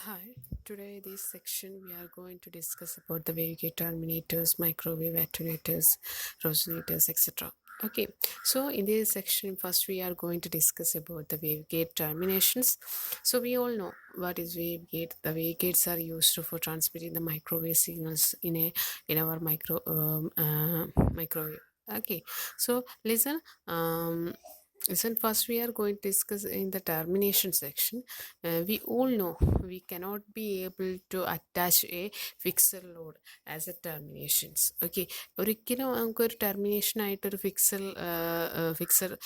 Hi, today this section we are going to discuss about the Wavegate Terminators, microwave attenuators, resonators, etc. Okay, so in this section first we are going to discuss about the Wavegate terminations. So we all know what is Wavegate. The Wavegates are used for transmitting the microwave signals in our microwave. Okay, so listen, first we are going to discuss in the termination section. We all know we cannot be able to attach a fixed load as a terminations. Okay, ഒരിക്കലും നമുക്കൊരു termination ആയിട്ടൊരു fixed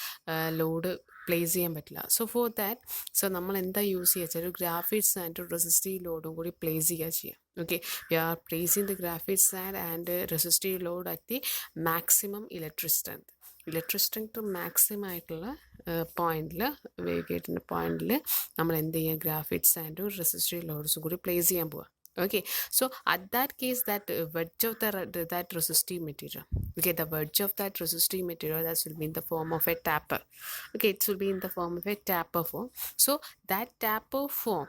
load place ചെയ്യാൻ പറ്റില്ല. So for that നമ്മൾ എന്താ use ചെയ്യുക വെച്ചാൽ ഒരു ഗ്രാഫിക്സ് ആൻഡ് റെസിസ്റ്റീവ് ലോഡും കൂടി പ്ലേസ് ചെയ്യുക ചെയ്യാം. Okay, we are placing the graphics and resistive load at the maximum electric strength maximum ആയിട്ടുള്ള പോയിന്റിൽ വേഗേറ്റിൻ്റെ പോയിന്റിൽ നമ്മൾ എന്ത് ചെയ്യുക ഗ്രാഫിക്സ് ആൻഡ് റെസിസ്റ്റീവ് ലോഡ്സും കൂടി പ്ലേസ് ചെയ്യാൻ പോവുക. Okay, so at that case that wedge of that resistive material, okay, the wedge of that resistive material that will be in the form of a tapper. Okay, it will be in the form of a tapper form. So that tapper form,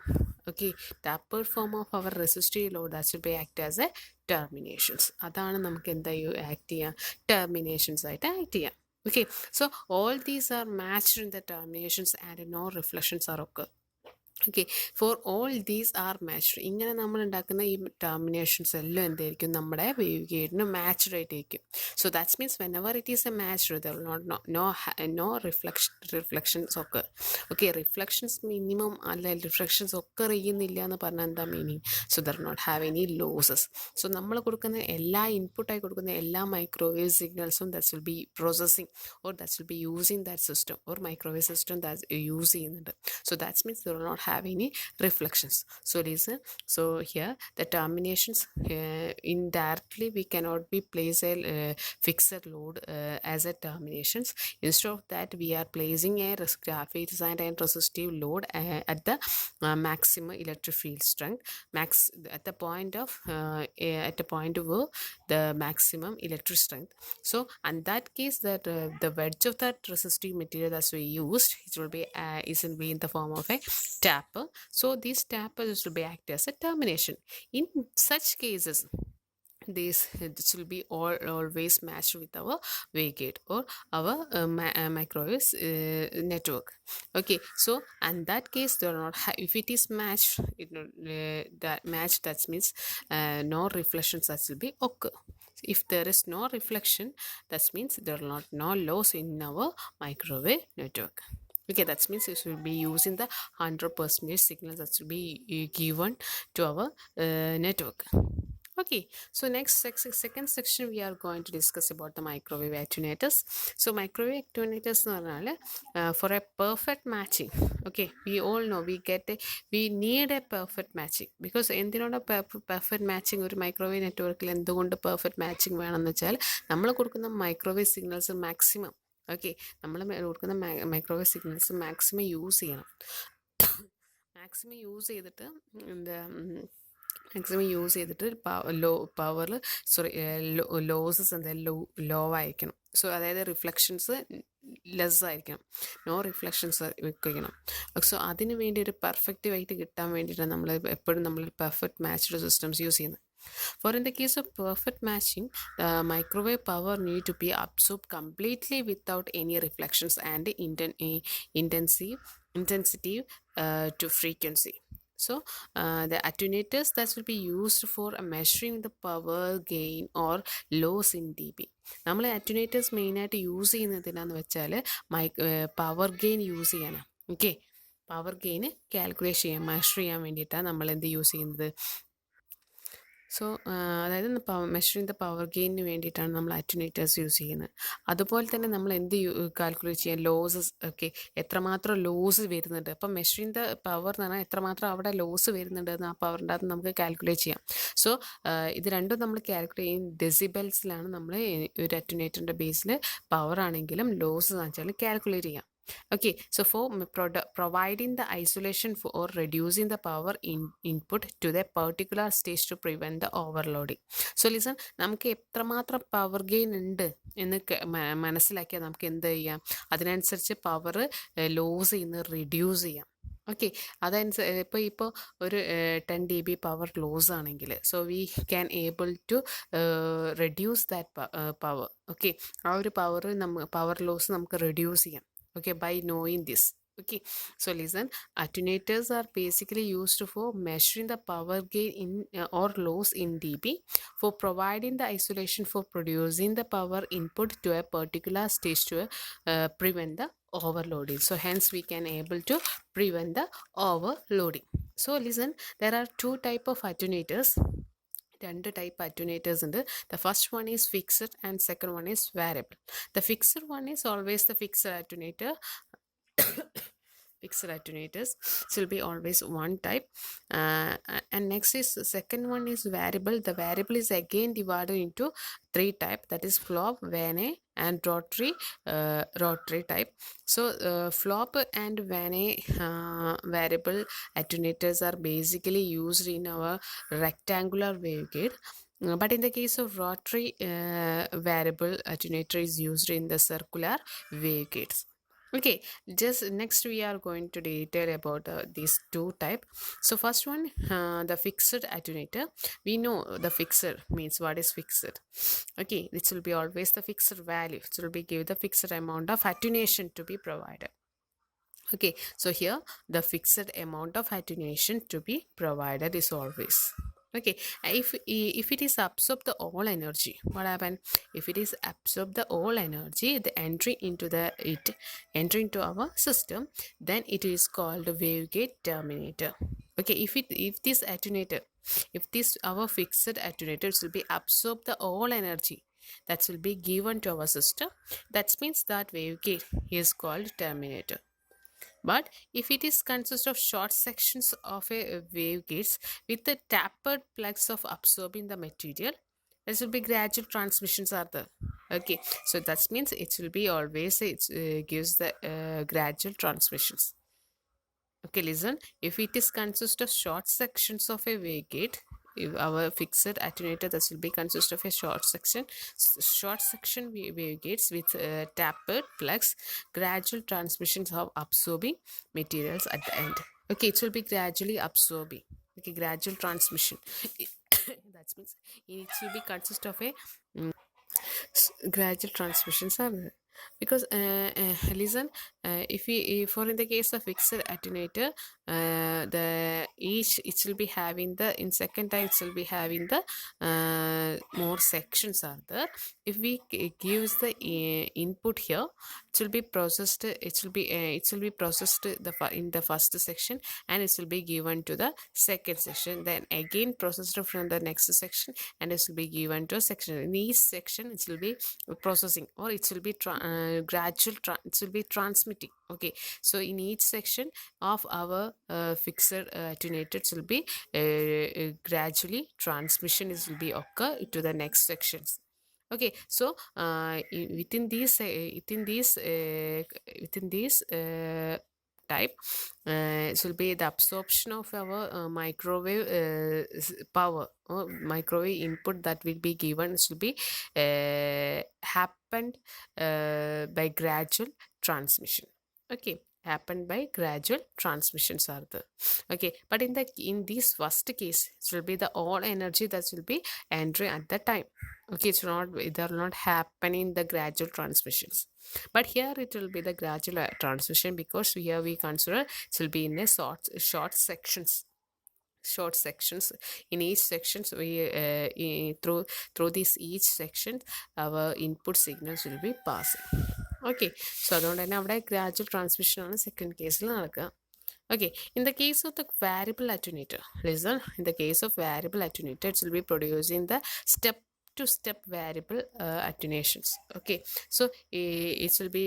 okay, tapper form of our resistive load that will be act as a terminations. അതാണ് നമുക്ക് എന്താ act ചെയ്യാം, terminations ആയിട്ട് act ചെയ്യാം. Okay, so all these are matched in the terminations and no reflections are occur. Okay, for all these are matched. ഇങ്ങനെ നമ്മൾ ഉണ്ടാക്കുന്ന ഈ ടെർമിനേഷൻസ് എല്ലാം എന്തായിരിക്കും നമ്മുടെ വേവ് ഗേറ്റിന് മാച്ച്ഡ് ആയിട്ടിരിക്കും. So that's means whenever it is a matched there no reflections ഒക്കെ. ഓക്കെ, റിഫ്ലക്ഷൻസ് മിനിമം അല്ല, റിഫ്ലക്ഷൻസ് ഒക്കെ ചെയ്യുന്നില്ല എന്ന് പറഞ്ഞാൽ എന്താ meaning? So there not have any losses. So നമ്മൾ കൊടുക്കുന്ന എല്ലാ ഇൻപുട്ടായി കൊടുക്കുന്ന എല്ലാ മൈക്രോവേവ് സിഗ്നൽസും that's will be processing or that's will be using that system or microwave system that use ചെയ്യുന്നുണ്ട്. So that's means there not have any reflections. So listen, so here the terminations indirectly we cannot be place a fixed load as a terminations. Instead of that we are placing a graphics and resistive load at the maximum electric field strength at the point of where the maximum electric strength. So in that case that the wedge of that resistive material that we used, it will be in the form of a tapper. So these tappers will be act as a termination. In such cases this will be always matched with our Wavegate or our microwave network. Okay, so in that case they are not if it is matched, that means no reflections that will be occur. If there is no reflection, that means there are no loss in our microwave network. Okay, that means it will be using the 100% signals that will be given to our network. Okay, so next second section we are going to discuss about the microwave attenuators. So microwave attenuators for a perfect matching. Okay, we all know we need a perfect matching because എന്തിനാണ് perfect matching ഒരു microwave നെറ്റ്വർക്കിൽ എന്തുകൊണ്ട് perfect matching വേണമെന്ന് വെച്ചാൽ നമ്മൾ കൊടുക്കുന്ന microwave signals maximum, okay, നമ്മൾ കൊടുക്കുന്ന മൈക്രോവേവ് സിഗ്നൽസ് മാക്സിമം യൂസ് ചെയ്യണം. മാക്സിമം യൂസ് ചെയ്തിട്ട് ലോസസ് എന്തായാലും ലോ ആയിരിക്കണം. സോ അതായത് റിഫ്ലക്ഷൻസ് ലെസ് ആയിരിക്കണം, നോ റിഫ്ലക്ഷൻസ് വെക്കണം. സോ അതിന് വേണ്ടി ഒരു പെർഫെക്റ്റീവായിട്ട് കിട്ടാൻ വേണ്ടിയിട്ടാണ് നമ്മൾ എപ്പോഴും നമ്മളൊരു പെർഫെക്റ്റ് മാച്ച്ഡ് സിസ്റ്റംസ് യൂസ് ചെയ്യുന്നത്. For in the case of perfect matching, the microwave power need to be absorbed completely without any reflections and intensity to frequency. So the attenuators that will be used for measuring the power gain or loss in dB. നമ്മൾ അറ്റുനേറ്റേഴ്സ് മെയിനായിട്ട് use ചെയ്യുന്നത് എന്താണെന്ന് വെച്ചാൽ power gain use ചെയ്യാനാണ്. Okay, power gain calculate ചെയ്യാൻ measure ചെയ്യാൻ വേണ്ടിയിട്ടാണ് നമ്മൾ എന്ത് യൂസ് ചെയ്യുന്നത്. സോ അതായത് മെഷറിങ് ദ പവർ ഗെയിനിന് വേണ്ടിയിട്ടാണ് നമ്മൾ അറ്റുനേറ്റേഴ്സ് യൂസ് ചെയ്യുന്നത്. അതുപോലെ തന്നെ നമ്മൾ എന്ത് കാൽക്കുലേറ്റ് ചെയ്യാൻ ലോസസ്, ഓക്കെ, എത്രമാത്രം ലോസ് വരുന്നുണ്ട്. അപ്പം മെഷറിങ് ദ പവർ എന്ന് പറഞ്ഞാൽ എത്രമാത്രം അവിടെ ലോസ് വരുന്നുണ്ട് എന്ന് ആ പവറിൻ്റെ അകത്ത് നമുക്ക് കാൽക്കുലേറ്റ് ചെയ്യാം. സോ ഇത് രണ്ടും നമ്മൾ കാൽക്കുലേറ്റ് ചെയ്യും ഡെസിബൽസിലാണ് നമ്മൾ ഒരു അറ്റുനേറ്ററിൻ്റെ ബേസിൽ പവർ ആണെങ്കിലും ലോസ് എന്ന് വെച്ചാൽ കാൽക്കുലേറ്റ് ചെയ്യാം. Okay, so for providing the isolation or reducing the power input to the particular stage to prevent the overloading. So listen, നമുക്ക് എത്രമാത്രം പവർ ഗെയിൻ ഉണ്ട് എന്ന് മനസ്സിലാക്കിയാൽ നമുക്ക് എന്ത് ചെയ്യാം, അതിനനുസരിച്ച് പവർ ലോസ് ചെയ്യുന്നത് റിഡ്യൂസ് ചെയ്യാം. ഓക്കെ, ഇപ്പോൾ ഒരു 10 dB പവർ ലോസ് ആണെങ്കിൽ, so we can able to reduce that power. Okay, ആ ഒരു പവർ ലോസ് നമുക്ക് റെഡ്യൂസ് ചെയ്യാം. Okay, by knowing this. Okay, so listen, attenuators are basically used for measuring the power gain in or loss in dB, for providing the isolation, for producing the power input to a particular stage to prevent the overloading. So hence we can able to prevent the overloading. So listen, there are two type of attenuators. രണ്ട് type അറ്റുനേറ്റേഴ്സ് ഉണ്ട്. The first one is fixed and second one is variable. The fixed one is always the fixed attenuator. Fixed attenuators will be always one type, and next is second one is variable. The variable is again divided into three type, that is flop, vane and rotary type. So flop and vane variable attenuators are basically used in our rectangular wavegate. But in the case of rotary, variable attenuator is used in the circular wavegates. Okay, just next we are going to detail about these two type. So first one, the fixed attenuator. We know the fixed means what is fixed. Okay, this will be always the fixed value. It will be give the fixed amount of attenuation to be provided. Okay, so here the fixed amount of attenuation to be provided is always. Okay, if it is absorb the all energy, what happen? If it is absorb the all energy, the entry into into our system, then it is called Wavegate Terminator. Okay, if this attenuator, if this our fixed attenuators will be absorb the all energy that will be given to our system, that means that wavegate is called terminator. But if it is consist of short sections of a wavegates with the tapered plugs of absorbing the material, there will be gradual transmissions are there. Okay, so that means it will be always it gives the gradual transmissions. Okay, listen, if it is consist of short sections of a wavegate, if our fixed attenuator, that will be consist of a short section wavegates with tapered plugs, gradual transmissions of absorbing materials at the end. Okay, it will be gradually absorbing. Okay, gradual transmission. That means it will be consist of a gradual transmissions are there. Because listen, if for in the case of fixed attenuator, the each it will be having the in second time it will be having the more sections are there. If we gives the input here, it will be processed, it will be processed in the first section, and it will be given to the second section, then again processed from the next section, and it will be given to a section. In each section it will be processing, or it will be gradual it will be transmitting. Okay, so in each section of our fixed attenuator, it will be gradually transmission is will be occur to the next sections. Okay, so within these type, it will be the absorption of our microwave power or microwave input that will be given. It will be happened by gradual transmission. Okay, happened by gradual transmissions are there. Okay, but in this first case, it will be the all energy that will be entering at the time. Okay, they are not happening the gradual transmissions, but here it will be the gradual transmission, because here we consider it will be in a short sections. In each sections, we through this each section our input signals will be passing. Okay, so അതുകൊണ്ട് തന്നെ അവിടെ gradual transmission ആണ് second കേസിൽ നടക്കുക. Okay, in the case of the variable attenuator, listen, in the case of variable attenuator, it will be producing the step to step variable attenuations. Okay, so it will be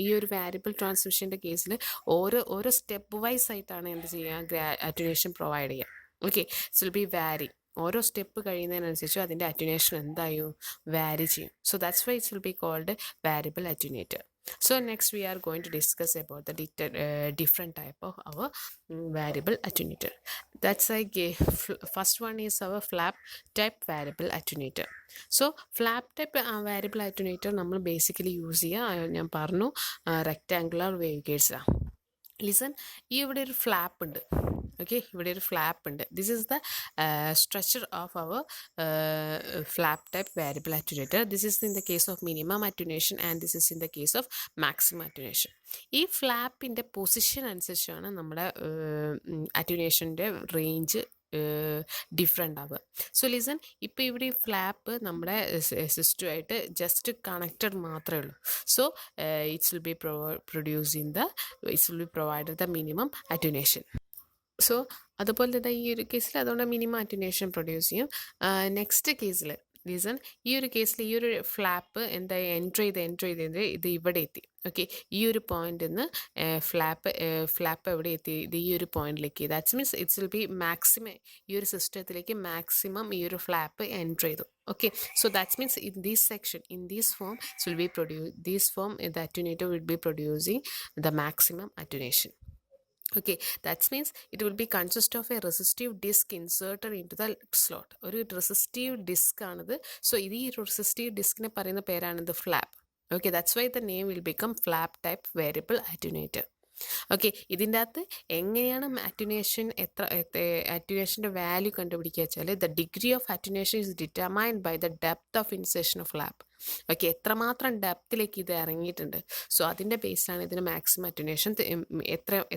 ഈ ഒരു variable ട്രാൻസ്മിഷൻ്റെ കേസിൽ ഓരോ step wise ആയിട്ടാണ് എന്ത് ചെയ്യുക, attenuation provide ചെയ്യുക. Okay, it will be vary, ഓരോ step കഴിയുന്നതിനനുസരിച്ച് അതിൻ്റെ അറ്റുനേഷൻ എന്തായും വാരി ചെയ്യും. So that's why it will be called variable attenuator. So next we are going to discuss about the different type of our variable attenuator. That's like first one is our flap type variable attenuator. So flap type variable attenuator നമ്മൾ basically use ചെയ്യുക, ഞാൻ പറഞ്ഞു rectangular wavegates ആണ്. Listen, ഇവിടെ ഒരു flap ഉണ്ട്. Okay, ഇവിടെ ഒരു ഫ്ലാപ്പ് ഉണ്ട്. This is the structure of our flap type variable attenuator. This is in the case of minimum attenuation and this is in the case of maximum attenuation. ഈ ഫ്ലാപ്പിൻ്റെ position അനുസരിച്ചാണ് നമ്മുടെ അറ്റുനേഷൻ്റെ range different ആവുക. So listen, ഇപ്പോൾ ഇവിടെ ഈ flap നമ്മുടെ സിസ്റ്റമായിട്ട് ജസ്റ്റ് കണക്റ്റഡ് മാത്രമേ ഉള്ളൂ. So it's will B provide the minimum attenuation. So അതുപോലെ തന്നെ ഈ ഒരു കേസിൽ അതുകൊണ്ട് മിനിമം അറ്റുനേഷൻ പ്രൊഡ്യൂസ് ചെയ്യും. നെക്സ്റ്റ് കേസിൽ റീസൺ, ഈ ഒരു കേസിൽ ഈ ഒരു ഫ്ലാപ്പ് എന്താ എൻറ്റർ ചെയ്ത് ഇത് ഇവിടെ എത്തി. ഓക്കെ, ഈ ഒരു പോയിന്റിൽ നിന്ന് ഫ്ലാപ്പ് എവിടെ എത്തി? ഇത് ഈ ഒരു പോയിന്റിലേക്ക്. That's means it's will B maximum ഈ ഒരു സിസ്റ്റത്തിലേക്ക് മാക്സിമം ഈ ഒരു ഫ്ലാപ്പ് എൻറ്റർ ചെയ്തു. Okay, so that means in this section, in this form, it will be this form, the attenuator will be producing the maximum attenuation. Okay, that means it will be consist of a resistive disk inserted into the slot. ഒരു resistive disk ആണിത്. So ഈ resistive diskനെ പറയുന്ന പേരാണിത് flap. Okay, that's why the name will become flap type variable attenuator. Okay, ഇതിൻ്റെ അകത്ത് എങ്ങനെയാണ് അറ്റുനേഷൻ്റെ value കണ്ടുപിടിക്കുക വെച്ചാൽ the degree of attenuation is determined by the depth of insertion of flap. Okay, എത്രമാത്രം ഡെപ്തിലേക്ക് ഇത് ഇറങ്ങിയിട്ടുണ്ട്, സോ അതിൻ്റെ ബേസിലാണ് ഇതിന് മാക്സിമം അറ്റുനേഷൻ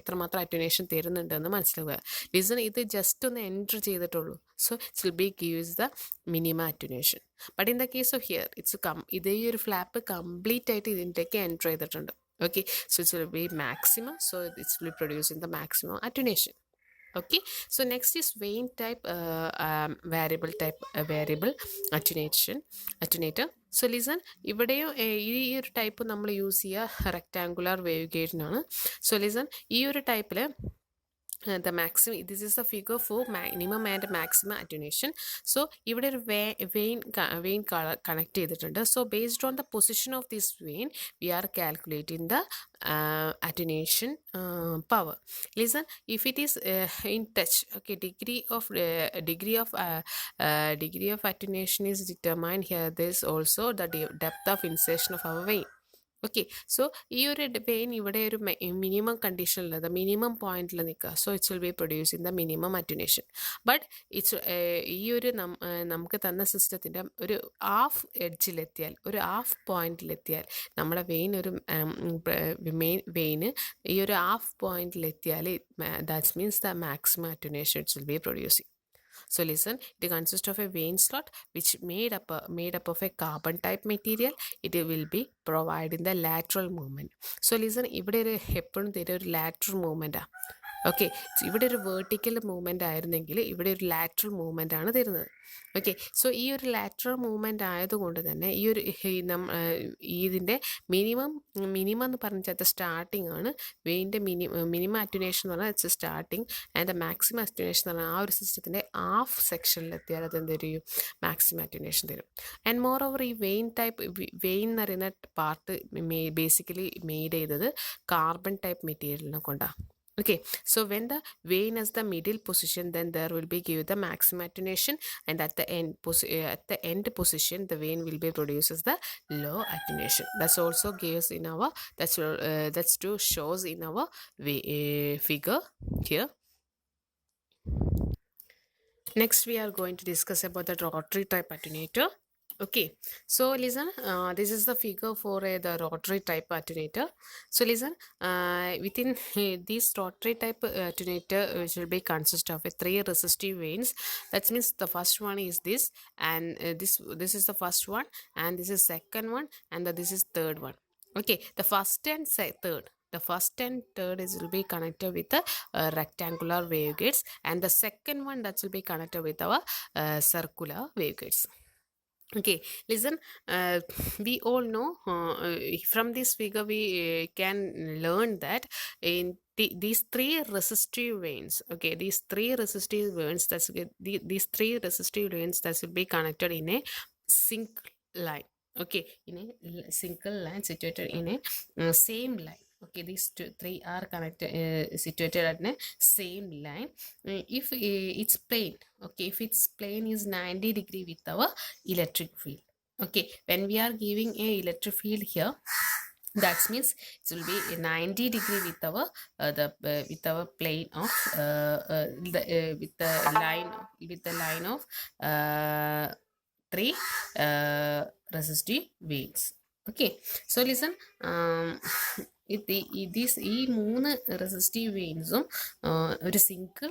എത്രമാത്രം അറ്റുനേഷൻ തരുന്നുണ്ടെന്ന് മനസ്സിലാവുക. ലിസൺ, ഇത് ജസ്റ്റ് ഒന്ന് എൻറ്റർ ചെയ്തിട്ടുള്ളൂ. So it's will be gives the minimum attenuation. But in the case of here ഇതേ ഒരു ഫ്ലാപ്പ് കംപ്ലീറ്റ് ആയിട്ട് ഇതിൻ്റെയൊക്കെ എൻറ്റർ ചെയ്തിട്ടുണ്ട്. Okay, so it will be maximum, so it will be producing the maximum attenuation. Okay, so next is vein type variable attenuator. So listen, ഇവിടെയും ഈ ഒരു type നമ്മൾ use ചെയ്യുക റെക്ടാങ്കുലർ വേവ് ഗേറ്റിനാണ്. സോ ലിസൺ, ഈ ഒരു ടൈപ്പിൽ the maximum, this is the figure for minimum and maximum attenuation. So ഇവിടെ ഒരു vein connect ചെയ്തിട്ടുണ്ട്. So based on the position of this vein, we are calculating the attenuation power. Listen, if it is in touch, okay, degree of attenuation is determined here. There is also the depth of insertion of our vein. Okay, so ഈ ഒരു vein ഇവിടെ ഒരു minimum കണ്ടീഷനിൽ minimum പോയിന്റിൽ നിൽക്കുക. So it's will be producing the minimum attenuation. But ഈ ഒരു നമുക്ക് തന്ന സിസ്റ്റത്തിൻ്റെ ഒരു ഹാഫ് എഡ്ജിലെത്തിയാൽ, ഒരു ഹാഫ് പോയിന്റിലെത്തിയാൽ, നമ്മുടെ വെയിൻ ഒരു മെയിൻ വെയിന് ഈ ഒരു ഹാഫ് പോയിന്റിലെത്തിയാൽ that means the maximum attenuation it's will be producing. So listen, it consists of a vein slot which made up of a carbon type material. It will be providing the lateral movement. So listen, ഇവിടെ എപ്പോഴും തരുന്ന ഒരു lateral movement ആണ്. Okay, ഇവിടെ ഒരു vertical movement ആയിരുന്നെങ്കിൽ ഇവിടെ ഒരു ലാറ്ററൽ മൂവ്മെൻ്റ് ആണ് തരുന്നത്. ഓക്കെ, സോ ഈ ഒരു ലാറ്ററൽ മൂവ്മെൻ്റ് ആയതുകൊണ്ട് തന്നെ ഈ ഒരു ഇതിൻ്റെ മിനിമം എന്ന് പറഞ്ഞാൽ സ്റ്റാർട്ടിംഗ് ആണ്. വെയിൻ്റെ മിനിമം അറ്റുനേഷൻ എന്ന് പറഞ്ഞാൽ it's starting and maximum attenuation എന്ന് പറഞ്ഞാൽ ആ ഒരു സിസ്റ്റത്തിൻ്റെ ഹാഫ് സെക്ഷനിലെത്തിയാൽ അത് എന്ത് തരും? മാക്സിമം അറ്റുനേഷൻ തരും. ആൻഡ് മോർ ഓവർ ഈ വെയിൻ എന്ന് പറയുന്ന പാർട്ട് ബേസിക്കലി മെയ്ഡ് ചെയ്തത് കാർബൺ ടൈപ്പ് മെറ്റീരിയലിനെ കൊണ്ടാണ്. Okay, so when the vein is the middle position, then there will be give the maximum attenuation, and at the end position the vein will be produces the low attenuation. That's also gives in our that's to shows in our figure here. Next we are going to discuss about the rotary type attenuator. Okay, so listen, this is the figure for the rotary type attenuator. So listen, within this rotary type attenuator which will be consist of 3 resistive veins. That means the first one is this, and this is the first one, and this is second one, and this is third one. Okay, the first and third will be connected with the rectangular wavegates, and the second one that will be connected with our circular wavegates. Okay, listen, we all know from this figure we can learn that in these 3 resistive veins, okay, these 3 resistive veins that will be connected in a single line. Okay, in a single line situated in a same line. Okay, these 3 are connected situated at the same line. If it's plane, okay, if its plane is 90 degree with our electric field. Okay, when we are giving a electric field here, That means it will be 90 degree with our with our plane of with the line of uh, three resistive veins. Okay, so listen, ഈ മൂന്ന് resistive വെയിൻസും ഒരു single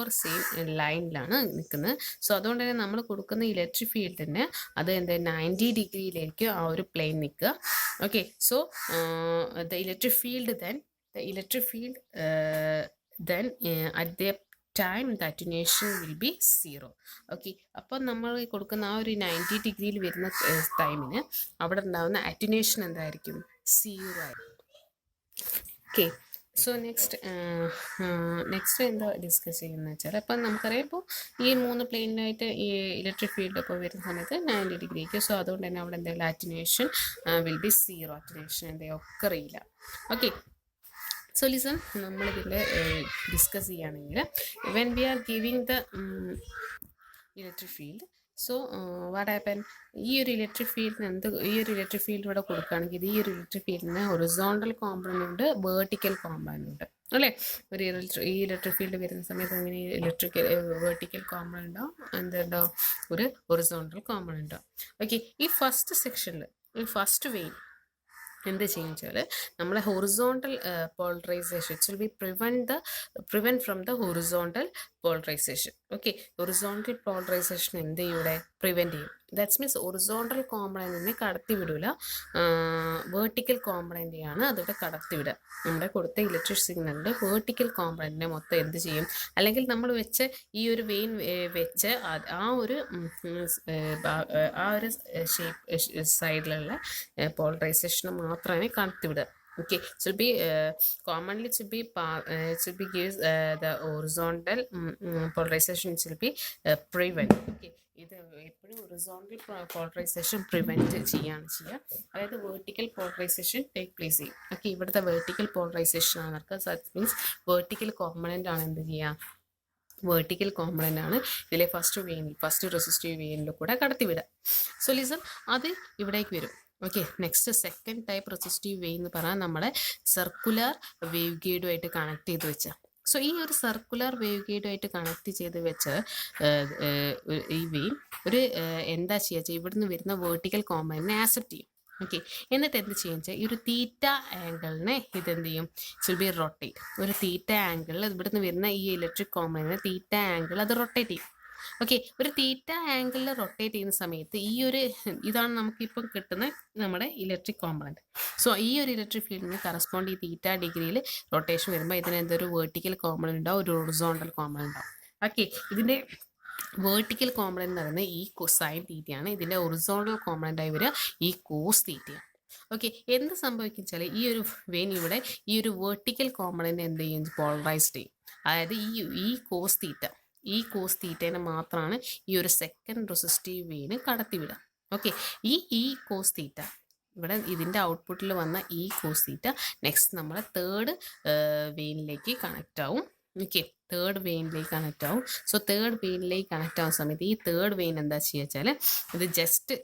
or same ലൈനിലാണ് നിൽക്കുന്നത്. So അതുകൊണ്ട് തന്നെ നമ്മൾ കൊടുക്കുന്ന electric ഫീൽഡിന് അത് എന്താ 90 ഡിഗ്രിയിലേക്ക് ആ ഒരു പ്ലെയിൻ നിൽക്കുക. Okay, so the electric field then at the time the attenuation will be 0. Okay, അപ്പോൾ നമ്മൾ കൊടുക്കുന്ന ആ ഒരു 90 ഡിഗ്രിയിൽ വരുന്ന ടൈമിന് അവിടെ ഉണ്ടാകുന്ന അറ്റന്വേഷൻ എന്തായിരിക്കും? 0 ആയിരിക്കും. ഓക്കെ, സോ നെക്സ്റ്റ് എന്താ ഡിസ്കസ് ചെയ്യുന്നത് വെച്ചാൽ, അപ്പം നമുക്കറിയാം ഇപ്പോൾ ഈ മൂന്ന് പ്ലെയിനായിട്ട് ഈ ഇലക്ട്രിക് ഫീൽഡ് ഇപ്പോൾ വരുന്ന സമയത്ത് 90 ഡിഗ്രിക്ക്. സോ അതുകൊണ്ട് തന്നെ അവിടെ എന്തെങ്കിലും അറ്റന്വേഷൻ വിൽ ബി 0. അറ്റന്വേഷൻ എന്തെങ്കിലും ഒക്കെ അറിയില്ല. ഓക്കെ, സോ ലിസൺ, നമ്മളിതിൽ ഡിസ്കസ് ചെയ്യുകയാണെങ്കിൽ when we R giving the electric field, so what happen, ഈ ഒരു ഇലക്ട്രിക് ഫീൽഡ് ഇവിടെ കൊടുക്കുകയാണെങ്കിൽ ഈ ഒരു ഇലക്ട്രിക് ഫീൽഡിന് ഹൊറിസോണ്ടൽ കോമ്പണൻ്റ് ഉണ്ട്, വേർട്ടിക്കൽ കോമ്പണൻ്റ് ഉണ്ട് അല്ലേ? ഈ ഇലക്ട്രിക് ഫീൽഡ് വരുന്ന സമയത്ത് അങ്ങനെ വേർട്ടിക്കൽ കോമ്പണൻ്റ് ഉണ്ടാവും, എന്തുണ്ടാവും, ഒരു ഹൊറിസോണ്ടൽ കോമ്പണൻ്റ് ഉണ്ടാവും. ഓക്കെ, ഈ ഫസ്റ്റ് സെക്ഷനിൽ ഈ ഫസ്റ്റ് വെയിൻ എന്ത് ചെയ്യും വെച്ചാൽ നമ്മളെ horizontal polarisation it will B prevent from the horizontal polarisation. Okay, horizontal polarisation എന്ത് ചെയ്യും, ഇവിടെ പ്രിവെൻറ്റ് ചെയ്യും. ദാറ്റ്സ് മീൻസ് ഹൊറിസോണ്ടൽ കോമ്പണൻറ്റിനെ കടത്തി വിടില്ല, വേർട്ടിക്കൽ കോമ്പണൻറ്റിയാണ് അതിവിടെ കടത്തി വിടുക. നമ്മുടെ കൊടുത്ത ഇലക്ട്രിക് സിഗ്നലിൻ്റെ വേർട്ടിക്കൽ കോമ്പണൻറ്റിനെ മൊത്തം എന്ത് ചെയ്യും, അല്ലെങ്കിൽ നമ്മൾ വെച്ച ഈ ഒരു വെയിൻ വെച്ച് ആ ഒരു ഷേപ്പ് സൈഡിലുള്ള പോളറൈസേഷന് മാത്രമേ കടത്തി വിടുക. Okay, it should be commonly it should be gives the horizontal polarization should be prevent. Okay, ഇത് എപ്പോഴും ഹൊറിസോണ്ടൽ പോളറൈസേഷൻ പ്രിവെൻറ്റ് ചെയ്യാണ് ചെയ്യുക, അതായത് വേർട്ടിക്കൽ പോളറൈസേഷൻ ടേക്ക് പ്ലേസ് ചെയ്യും. ഓക്കെ, ഇവിടുത്തെ വേർട്ടിക്കൽ പോളറൈസേഷൻ ആണ് നടക്കുക. ദാറ്റ് മീൻസ് വേർട്ടിക്കൽ കോമ്പണൻ്റ് ആണ് എന്ത് ചെയ്യുക, വേർട്ടിക്കൽ കോമ്പണൻ്റ് ആണ് ഇതിലെ ഫസ്റ്റ് റെസിസ്റ്റീവ് വെയിനിൽ കൂടെ കടത്തിവിടുക. സോ ലിസൺ, അത് ഇവിടേക്ക് വരും. Okay, next second type resistive vane എന്ന് പറഞ്ഞാൽ നമ്മുടെ സർക്കുലർ വേവ് ഗൈഡുമായിട്ട് കണക്ട് ചെയ്ത് വെച്ച. സോ ഈ ഒരു സർക്കുലർ വേവ് ഗൈഡുമായിട്ട് കണക്ട് ചെയ്ത് വെച്ച് ഈ വെയിൻ ഒരു എന്താ ചെയ്യുക, ഇവിടുന്ന് വരുന്ന വേർട്ടിക്കൽ കോമ്പണൻറ്റിനെ ആക്സെപ്റ്റ് ചെയ്യും. ഓക്കെ, എന്നിട്ട് എന്ത് ചെയ്യുക വെച്ചാൽ ഈ ഒരു തീറ്റ ആംഗിളിനെ ഇതെന്ത് ചെയ്യും, ഇറ്റ് ബി റൊട്ടേറ്റ്. ഒരു തീറ്റ ആംഗിളിൽ ഇവിടുന്ന് വരുന്ന ഈ ഇലക്ട്രിക് കോമ്പണൻറ്റിനെ തീറ്റ ആംഗിൾ അത് റൊട്ടേറ്റ് ചെയ്യും. ഓക്കെ, ഒരു തീറ്റ ആംഗിളിൽ റൊട്ടേറ്റ് ചെയ്യുന്ന സമയത്ത് ഇതാണ് നമുക്കിപ്പം കിട്ടുന്ന നമ്മുടെ ഇലക്ട്രിക് കോമ്പണൻറ്റ്. സോ ഈ ഒരു ഇലക്ട്രിക് ഫീൽഡിന് കറസ്പോണ്ട് ഈ തീറ്റ ഡിഗ്രിയിൽ റൊട്ടേഷൻ വരുമ്പോൾ ഇതിന് എന്തൊരു വേർട്ടിക്കൽ കോമ്പണൻറ്റ് ഉണ്ടാവും, ഒരു ഹൊറിസോണ്ടൽ കോമ്പണൻറ്റ് ഉണ്ടാവും. ഓക്കെ, ഇതിൻ്റെ വേർട്ടിക്കൽ കോമ്പണൻറ്റ് എന്ന് പറയുന്നത് ഈ സൈൻ തീറ്റയാണ്, ഇതിൻ്റെ ഹൊറിസോണ്ടൽ കോമ്പണൻ്റ് ആയി വരിക ഈ കോസ് തീറ്റയാണ്. ഓക്കെ, എന്ത് സംഭവിക്കും വെച്ചാൽ ഈ ഒരു വെയിൻ ഇവിടെ ഈ ഒരു വേർട്ടിക്കൽ കോമ്പണൻറ്റ് എന്ത് ചെയ്യും, പോളറൈസ്ഡ് ചെയ്യും. അതായത് ഈ കോസ് തീറ്റേനെ മാത്രമാണ് ഈ ഒരു സെക്കൻഡ് റെസിസ്റ്റീവ് വെയിന് കടത്തിവിടുക. ഓക്കെ, ഈ കോസ് തീറ്റ ഇവിടെ ഇതിൻ്റെ ഔട്ട്പുട്ടിൽ വന്ന ഈ കോസ് തീറ്റ നെക്സ്റ്റ് നമ്മളെ തേർഡ് വെയിനിലേക്ക് കണക്റ്റ് ആവും. ഓക്കെ, തേർഡ് വെയിനിലേക്ക് കണക്റ്റ് ആവും. സോ തേർഡ് വെയിനിലേക്ക് കണക്റ്റ് ആവുന്ന സമയത്ത് ഈ തേർഡ് വെയിൻ എന്താ ചെയ്യുക വെച്ചാൽ ഇത് ജസ്റ്റ്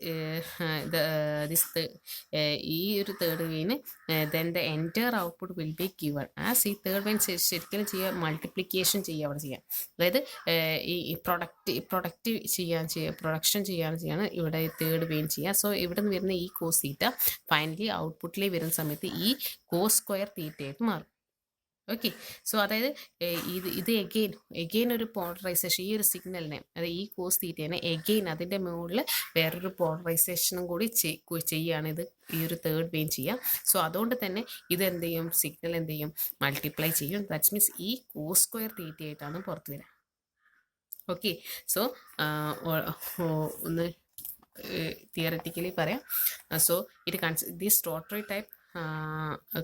ഈ ഒരു തേർഡ് വെയിന് then the entire output will be given as ഈ തേർഡ് വെയിൻ ശരിക്കും ചെയ്യുക മൾട്ടിപ്ലിക്കേഷൻ ചെയ്യുക അവിടെ ചെയ്യാം. അതായത് ഈ പ്രൊഡക്ഷൻ ചെയ്യാണ് ഇവിടെ ഇവിടെ വെയിൻ ചെയ്യുക. സോ ഇവിടെ നിന്ന് വരുന്ന ഈ കോസ് തീറ്റ ഫൈനലി ഔട്ട്പുട്ടിലേക്ക് വരുന്ന സമയത്ത് ഈ കോസ് സ്ക്വയർ തീറ്റയായിട്ട് മാറും. ഓക്കെ, സോ അതായത് ഇത് എഗെയിൻ ഒരു പോളറൈസേഷൻ, ഈ ഒരു സിഗ്നലിനെ അതായത് ഈ കോസ് തീറ്റേനെ എഗെയിൻ അതിൻ്റെ മുകളിൽ വേറൊരു പോളറൈസേഷനും കൂടി ചെയ്യുകയാണ് ഇത് ഈ ഒരു തേർഡ് വെയിൻ ചെയ്യുക. സോ അതുകൊണ്ട് തന്നെ ഇത് എന്ത് ചെയ്യും, സിഗ്നൽ എന്ത് ചെയ്യും, മൾട്ടിപ്ലൈ ചെയ്യും. ദാറ്റ്സ് മീൻസ് ഈ കോസ് സ്ക്വയർ തീറ്റയായിട്ടാണ് പുറത്ത് വരിക. ഓക്കെ, സോ ഒന്ന് തിയററ്റിക്കലി പറയാം. So this rotary type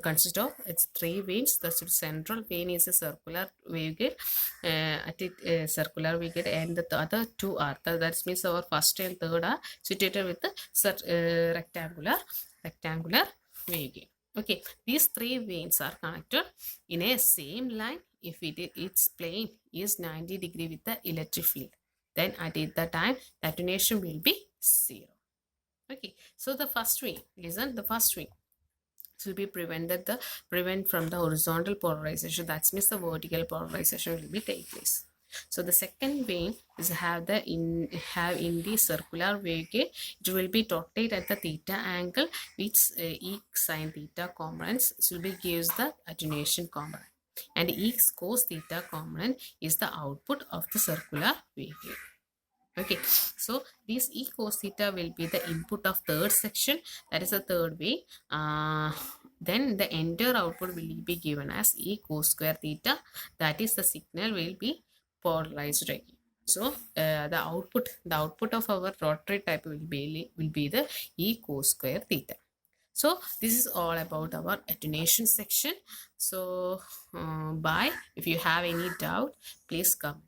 consists of its three veins. The central vein is a circular wavegate and the other two are that means our first and third are situated with the rectangular wavegate. Okay, these three veins are connected in a same line if its plane is 90 degree with the electric field. Then at the time the attenuation will be 0. Okay, so the first way, listen, the first way will be prevent from the horizontal polarization. That means the vertical polarization will be take place. So the second way is have in the circular wavegate, it will be rotate at the theta angle, which e sine theta components will be gives the attenuation component, and e cos theta component is the output of the circular wavegate. Okay, so this e cos theta will be the input of third section, that is the third way. Then the entire output will be given as e cos square theta, that is the signal will be polarized again. So the output of our rotary type will be the e cos square theta. So this is all about our attenuation section. So bye. If you have any doubt, please come.